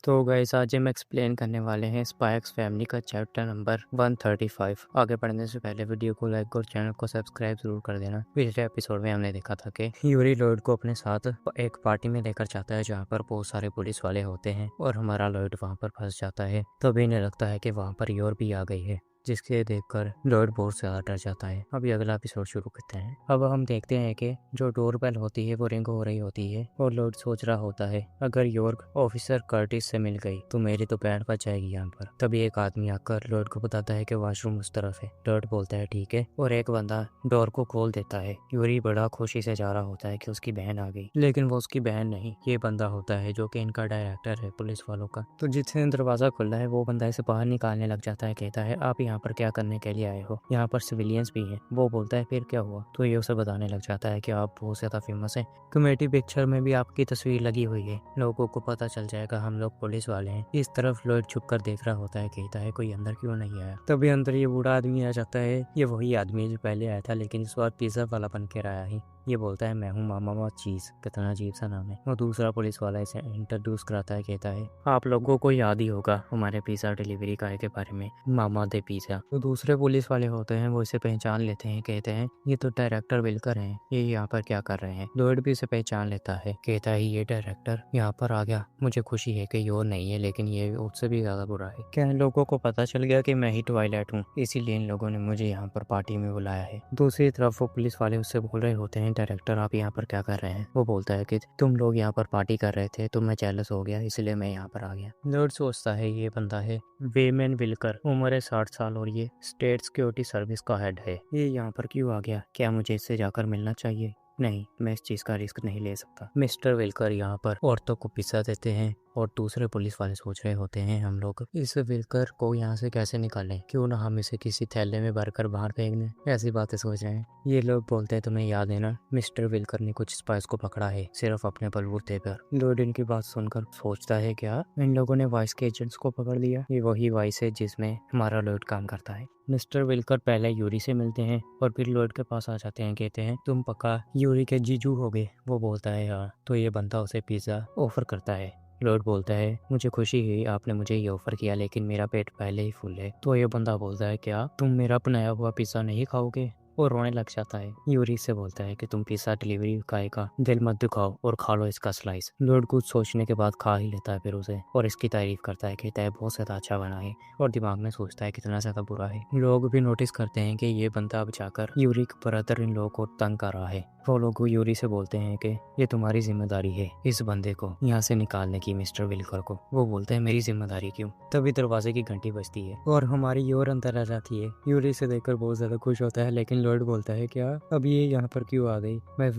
तो गाइस आज हम एक्सप्लेन करने वाले हैं स्पाई एक्स फैमिली का चैप्टर नंबर 135। आगे बढ़ने से पहले वीडियो को लाइक और चैनल को सब्सक्राइब जरूर कर देना। पिछले एपिसोड में हमने देखा था कि यूरी लॉयड को अपने साथ एक पार्टी में लेकर जाता है जहाँ पर बहुत सारे पुलिस वाले होते हैं और हमारा लॉयड वहाँ पर फंस जाता है। तभी इन्हें लगता है कि वहाँ पर योर भी आ गई है, जिसके देखकर लॉयड बहुत ज्यादा डर जाता है। अभी अगला एपिसोड शुरू करते हैं। अब हम देखते हैं कि जो डोरबेल होती है वो रिंग हो रही होती है और लॉयड सोच रहा होता है अगर यॉर्क ऑफिसर कर्टिस से मिल गई तो मेरी तो बैंड बच जाएगी यहाँ पर। तभी एक आदमी आकर लॉयड को बताता है कि वॉशरूम उस तरफ है। लॉयड बोलता है ठीक है और एक बंदा डोर को खोल देता है। यूरी बड़ा खुशी से जा रहा होता है कि उसकी बहन आ गई, लेकिन वो उसकी बहन नहीं, ये बंदा होता है जो कि इनका डायरेक्टर है पुलिस वालों का। तो जिसने दरवाजा खोला है वो बंदा इसे बाहर निकालने लग जाता है। कहता है आप यहाँ पर क्या करने के लिए आए हो, यहाँ पर सिविलियंस भी हैं। वो बोलता है फिर क्या हुआ, तो ये उसे बताने लग जाता है कि आप बहुत ज्यादा फेमस हैं, कमेटी पिक्चर में भी आपकी तस्वीर लगी हुई है, लोगों को पता चल जाएगा हम लोग पुलिस वाले हैं। इस तरफ लॉयड छुप कर देख रहा होता है। कहता है कोई अंदर क्यों नहीं आया। तभी अंदर ये बूढ़ा आदमी आ जाता है। ये वही आदमी है जो पहले आया था, लेकिन इस बार पिज्जा वाला बन के आया है। ये बोलता है मैं हूँ मामा चीज। कितना अजीब सा नाम है। और दूसरा पुलिस वाला इसे इंट्रोड्यूस कराता है। कहता है आप लोगों को याद ही होगा हमारे पिज्जा डिलीवरी का के बारे में, मामा दे पिज्जा। तो दूसरे पुलिस वाले होते हैं वो इसे पहचान लेते हैं। कहते हैं ये तो डायरेक्टर विल्कर हैं, ये यहाँ पर क्या कर रहे हैं। लॉयड भी इसे पहचान लेता है। कहता है ये डायरेक्टर यहाँ पर आ गया, मुझे खुशी है कि योर नहीं है, लेकिन ये उससे भी ज्यादा बुरा है। क्या इन लोगों को पता चल गया कि मैं ही ट्वाइलाइट हूँ, इसीलिए इन लोगों ने मुझे यहाँ पर पार्टी में बुलाया है। दूसरी तरफ वो पुलिस वाले उससे बोल रहे होते हैं डायरेक्टर आप यहाँ पर क्या कर रहे हैं। वो बोलता है कि तुम लोग यहाँ पर पार्टी कर रहे थे तो मैं जेलस हो गया, इसलिए मैं यहाँ पर आ गया। लॉयड सोचता है ये बंदा है वेमेन विल्कर, उम्र है 60 साल और ये स्टेट सिक्योरिटी सर्विस का हेड है। ये यहाँ पर क्यों आ गया, क्या मुझे इससे जाकर मिलना चाहिए? नहीं, मैं इस चीज का रिस्क नहीं ले सकता। मिस्टर विल्कर यहाँ पर औरतों को पिज्जा देते हैं और दूसरे पुलिस वाले सोच रहे होते हैं हम लोग इस विल्कर को यहाँ से कैसे निकालें, क्यों ना हम इसे किसी थैले में भरकर बाहर फेंक दें। ऐसी बातें सोच रहे हैं। ये लोग बोलते हैं तुम्हें याद है ना, मिस्टर विल्कर ने कुछ स्पाइस को पकड़ा है सिर्फ अपने बलबूते पर। लॉयड इनकी बात सुनकर सोचता है क्या इन लोगों ने वाइस के एजेंट्स को पकड़ लिया। ये वही वाइस है जिसमें हमारा लॉयड काम करता है। मिस्टर विल्कर पहले यूरी से मिलते हैं और फिर लॉयड के पास आ जाते हैं। कहते हैं तुम पक्का यूरी के जीजू हो गए। वो बोलता है हाँ। तो ये बंदा उसे पिज्जा ऑफर करता है। लॉयड बोलता है मुझे खुशी हुई आपने मुझे ये ऑफर किया, लेकिन मेरा पेट पहले ही फुल है। तो ये बंदा बोलता है क्या तुम मेरा बनाया हुआ पिज्जा नहीं खाओगे, और रोने लग जाता है। यूरी से बोलता है कि तुम पिज्जा डिलीवरी का दिल मत दुखाओ और खा लो इसका स्लाइस। लॉयड कुछ सोचने के बाद खा ही लेता है फिर उसे और इसकी तारीफ करता है। कहता है बहुत ज्यादा अच्छा बना है, और दिमाग में सोचता है कितना ज्यादा बुरा है। लोग भी नोटिस करते हैं कि ये बंदा अब जाकर यूरी के ब्रदर इन लोगों को तंग कर रहा है। वो लोग यूरी से बोलते हैं कि ये तुम्हारी जिम्मेदारी है इस बंदे को यहाँ से निकालने की, मिस्टर विल्कर को। वो बोलते हैं मेरी जिम्मेदारी क्यों। तभी दरवाजे की घंटी बजती है और हमारी योर अंदर आ जाती है। यूरी से देखकर बहुत ज्यादा खुश होता है, लेकिन लॉयड बोलता है क्या अब ये यहाँ पर क्यों आ गई, मैं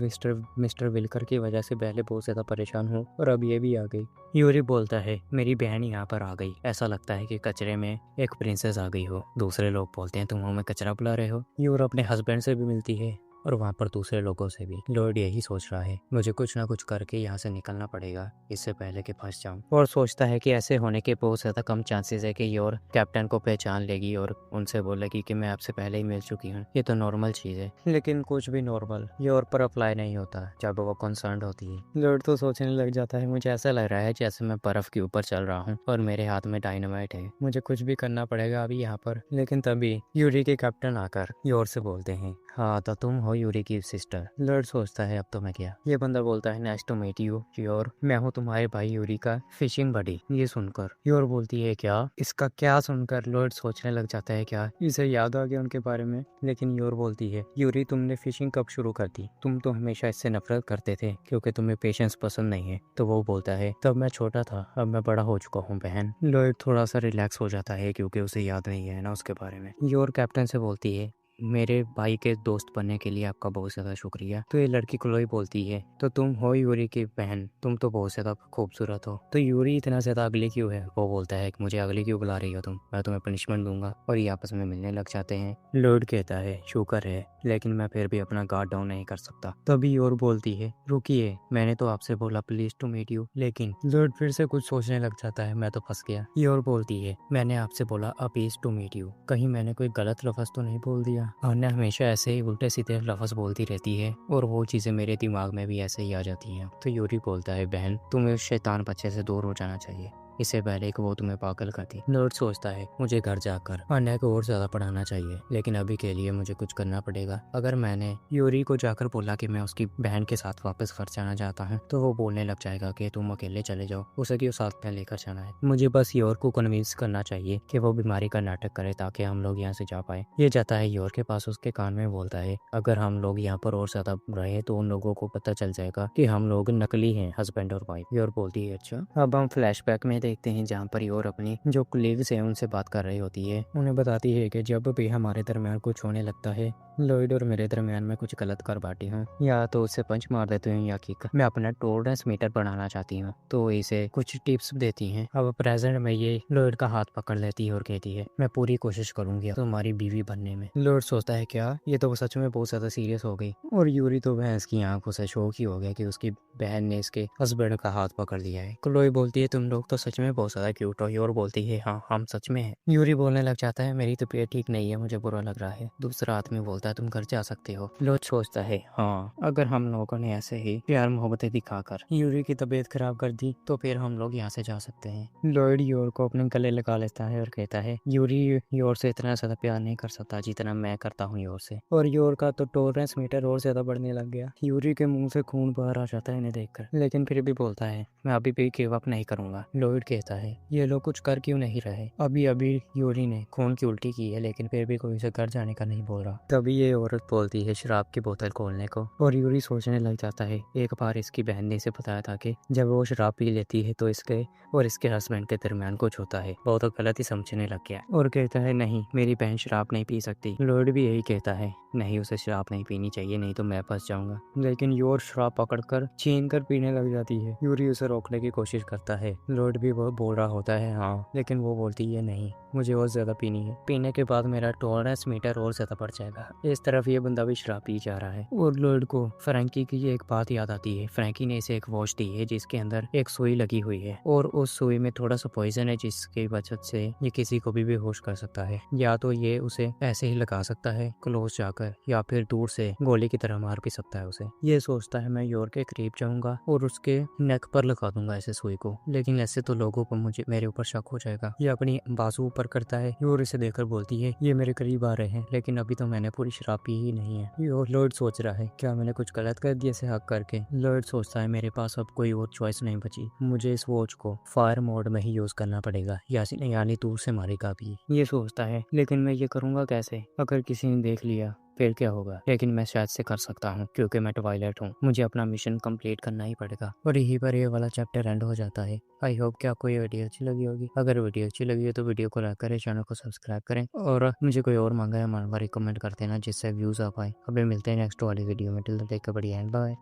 मिस्टर विल्कर की वजह से पहले बहुत ज्यादा परेशान हूँ और अब ये भी आ गई। यूरी बोलता है मेरी बहन यहाँ पर आ गई, ऐसा लगता है कि कचरे में एक प्रिंसेस आ गई हो। दूसरे लोग बोलते हैं तुम हमें कचरा बुला रहे हो। यूर अपने हस्बैंड से भी मिलती है और वहाँ पर दूसरे लोगों से भी। लॉयड यही सोच रहा है मुझे कुछ ना कुछ करके यहाँ से निकलना पड़ेगा इससे पहले कि फंस जाऊं, और सोचता है कि ऐसे होने के बहुत ज्यादा कम चांसेस है कि योर कैप्टन को पहचान लेगी और उनसे बोलेगी कि मैं आपसे पहले ही मिल चुकी हूँ। ये तो नॉर्मल चीज है, लेकिन कुछ भी नॉर्मल योर पर अप्लाई नहीं होता जब वो कंसर्न होती है। लॉयड तो सोचने लग जाता है मुझे ऐसा लग रहा है जैसे मैं बर्फ के ऊपर चल रहा हूँ और मेरे हाथ में डायनामाइट है, मुझे कुछ भी करना पड़ेगा अभी यहाँ पर। लेकिन तभी यूरी के कैप्टन आकर योर से बोलते हैं हाँ तो तुम हो यूरी की सिस्टर। लॉयड सोचता है अब तो मैं क्या। ये बंदा बोलता है nice to meet you your, मैं हूँ तुम्हारे भाई यूरी का फिशिंग बडी। ये सुनकर योर बोलती है क्या, इसका क्या सुनकर लॉयड सोचने लग जाता है क्या इसे याद आ गया उनके बारे में। लेकिन योर बोलती है यूरी तुमने फिशिंग कब शुरू कर दी, तुम तो हमेशा इससे नफरत करते थे क्योंकि तुम्हें पेशेंस पसंद नहीं है। तो वो बोलता है तब मैं छोटा था, अब मैं बड़ा हो चुका हूँ बहन। लॉयड थोड़ा सा रिलैक्स हो जाता है क्योंकि उसे याद नहीं है ना उसके बारे में। योर कैप्टन से बोलती है मेरे भाई के दोस्त बनने के लिए आपका बहुत ज्यादा शुक्रिया। तो ये लड़की क्लोई बोलती है तो तुम हो यूरी की बहन, तुम तो बहुत ज्यादा खूबसूरत हो। तो यूरी इतना ज्यादा अगली क्यों है। वो बोलता है कि मुझे अगली क्यों बुला रही हो तुम, मैं तुम्हें पनिशमेंट दूंगा। और ये आपस में मिलने लग जाते हैं। लॉयड कहता है शुक्र है, लेकिन मैं फिर भी अपना गार्ड डाउन नहीं कर सकता। तभी और बोलती है रुकिए मैंने तो आपसे बोला प्लीज टू मीट यू। लेकिन लॉयड फिर से कुछ सोचने लग जाता है मैं तो फंस गया। ये और बोलती है मैंने आपसे बोला अ प्लीज टू मीट यू, कहीं मैंने कोई गलत लफ्ज तो नहीं बोल दिया। अन्य हमेशा ऐसे ही उल्टे सीधे लफ्ज बोलती रहती है और वो चीजें मेरे दिमाग में भी ऐसे ही आ जाती हैं। तो यूरी बोलता है बहन तुम्हें उस शैतान बच्चे से दूर हो जाना चाहिए। इससे पहले कि वो तुम्हें पागल करती। लॉर्ड सोचता है मुझे घर जाकर अन्य को और ज्यादा पढ़ाना चाहिए, लेकिन अभी के लिए मुझे कुछ करना पड़ेगा। अगर मैंने यूरी को जाकर बोला कि मैं उसकी बहन के साथ वापस घर जाना चाहता हूँ तो वो बोलने लग जाएगा कि तुम अकेले चले जाओ, उसे क्यों साथ में लेकर जाना है। मुझे बस योर को कन्विंस करना चाहिए कि वो बीमारी का नाटक करे ताकि हम लोग यहाँ से जा पाए। ये जाता है योर के पास, उसके कान में बोलता है अगर हम लोग यहाँ पर और ज्यादा रहे तो उन लोगों को पता चल जाएगा कि हम लोग नकली हैं, हस्बैंड और वाइफ। योर बोलती है अच्छा। अब हम फ्लैशबैक में देखते हैं जहाँ पर योर अपनी जो कलीग्स है उनसे बात कर रही होती है। उन्हें बताती है कि जब भी हमारे दरमियान कुछ होने लगता है, लॉयड और मेरे दरमियान में कुछ गलत कर बैठी हूँ, या तो उसे पंच मार देती हूँ या किक। मैं अपना टॉलरेंस मीटर बढ़ाना चाहती हूँ, तो इसे कुछ टिप्स देती हैं। अब प्रेजेंट में ये लॉयड का हाथ पकड़ लेती है और कहती है मैं पूरी कोशिश करूंगी तुम्हारी बीवी बनने में। लॉयड सोचता है क्या ये तो सच में बहुत ज्यादा सीरियस हो गई, और यूरी तो भैंस की आंखों से शौक ही हो गया कि उसकी बहन ने इसके हस्बैंड का हाथ पकड़ लिया है। क्लोई बोलती है तुम लोग तो सच में बहुत ज्यादा क्यूट हो। योर बोलती है हाँ हम सच में हैं। यूरी बोलने लग जाता है मेरी तबीयत ठीक नहीं है, मुझे बुरा लग रहा है। दूसरा आदमी बोलता है तुम घर जा सकते हो। लॉयड सोचता है हाँ अगर हम लोगों ने ऐसे ही प्यार मोहब्बतें दिखाकर यूरी की तबीयत खराब कर दी तो फिर हम लोग यहाँ से जा सकते हैं। लॉयड योर को अपने गले लगा लेता है और कहता है यूरी योर से इतना ज्यादा प्यार नहीं कर सकता जितना मैं करता हूँ योर से। और योर का तो टॉलरेंस मीटर और ज्यादा बढ़ने लग गया। यूरी के मुंह से खून बाहर आ जाता है इन्हें देखकर, लेकिन फिर भी बोलता है मैं अभी भी गिव अप नहीं करूंगा। लॉयड कहता है ये लोग कुछ कर क्यों नहीं रहे, अभी अभी यूरी ने खून की उल्टी की है लेकिन फिर भी कोई उसे घर जाने का नहीं बोल रहा। तभी ये औरत बोलती है शराब की बोतल खोलने को, और यूरी सोचने लग जाता है एक बार इसकी बहन ने इसे बताया था कि जब वो शराब पी लेती है तो इसके और इसके हस्बैंड के दरमियान कुछ होता है। वो तो गलत ही समझने लग गया और कहता है नहीं मेरी बहन शराब नहीं पी सकती। लॉयड भी यही कहता है नहीं उसे शराब नहीं पीनी चाहिए, नहीं तो मैं फंस जाऊंगा। लेकिन योर शराब पकड़कर छीन कर पीने लग जाती है। यूरी उसे रोकने की कोशिश करता है। लॉयड भी वो बोल रहा होता है हाँ, लेकिन वो बोलती है नहीं मुझे और ज्यादा पीनी है, पीने के बाद मेरा टॉलरेंस मीटर और ज्यादा बढ़ जाएगा। इस तरफ ये बंदा भी शराब पी जा रहा है और लॉयड को फ्रैंकी की एक बात याद आती है। फ्रैंकी ने इसे एक वॉच दी है जिसके अंदर एक सुई लगी हुई है और उस सुई में थोड़ा सा पॉइजन है जिसकी वजह से ये किसी को भी बेहोश कर सकता है। या तो ये उसे ऐसे ही लगा सकता है क्लोज जाकर, या फिर दूर से गोली की तरह मार भी सकता है उसे। ये सोचता है मैं योर के करीब जाऊंगा और उसके नेक पर लगा दूंगा ऐसे सुई को, लेकिन ऐसे तो लोगों को मुझे मेरे ऊपर शक हो जाएगा। ये अपनी बाजू ऊपर करता है। योर इसे देखकर बोलती है ये मेरे करीब आ रहे हैं लेकिन अभी तो मैंने पूरी शराब पी ही नहीं है। लॉयड सोच रहा है क्या मैंने कुछ गलत कर दिया इसे हक करके। लॉयड सोचता है मेरे पास अब कोई और चॉइस नहीं बची, मुझे इस वॉच को फायर मोड में ही यूज करना पड़ेगा यानी दूर से मारेगा भी। ये सोचता है लेकिन मैं ये करूंगा कैसे, अगर किसी ने देख लिया फिर क्या होगा। लेकिन मैं शायद से कर सकता हूँ क्योंकि मैं ट्वाइलाइट हूँ, मुझे अपना मिशन कंप्लीट करना ही पड़ेगा। और यहीं पर ये वाला चैप्टर एंड हो जाता है। आई होप कि आपको ये वीडियो अच्छी लगी होगी। अगर वीडियो अच्छी लगी हो तो वीडियो को लाइक करें, चैनल को सब्सक्राइब करें, और मुझे कोई और मांगा है हमारे बारे कमेंट कर देना जिससे व्यूज आ पाए। अभी मिलते हैं नेक्स्ट वाली वीडियो में। Till then take care, bye.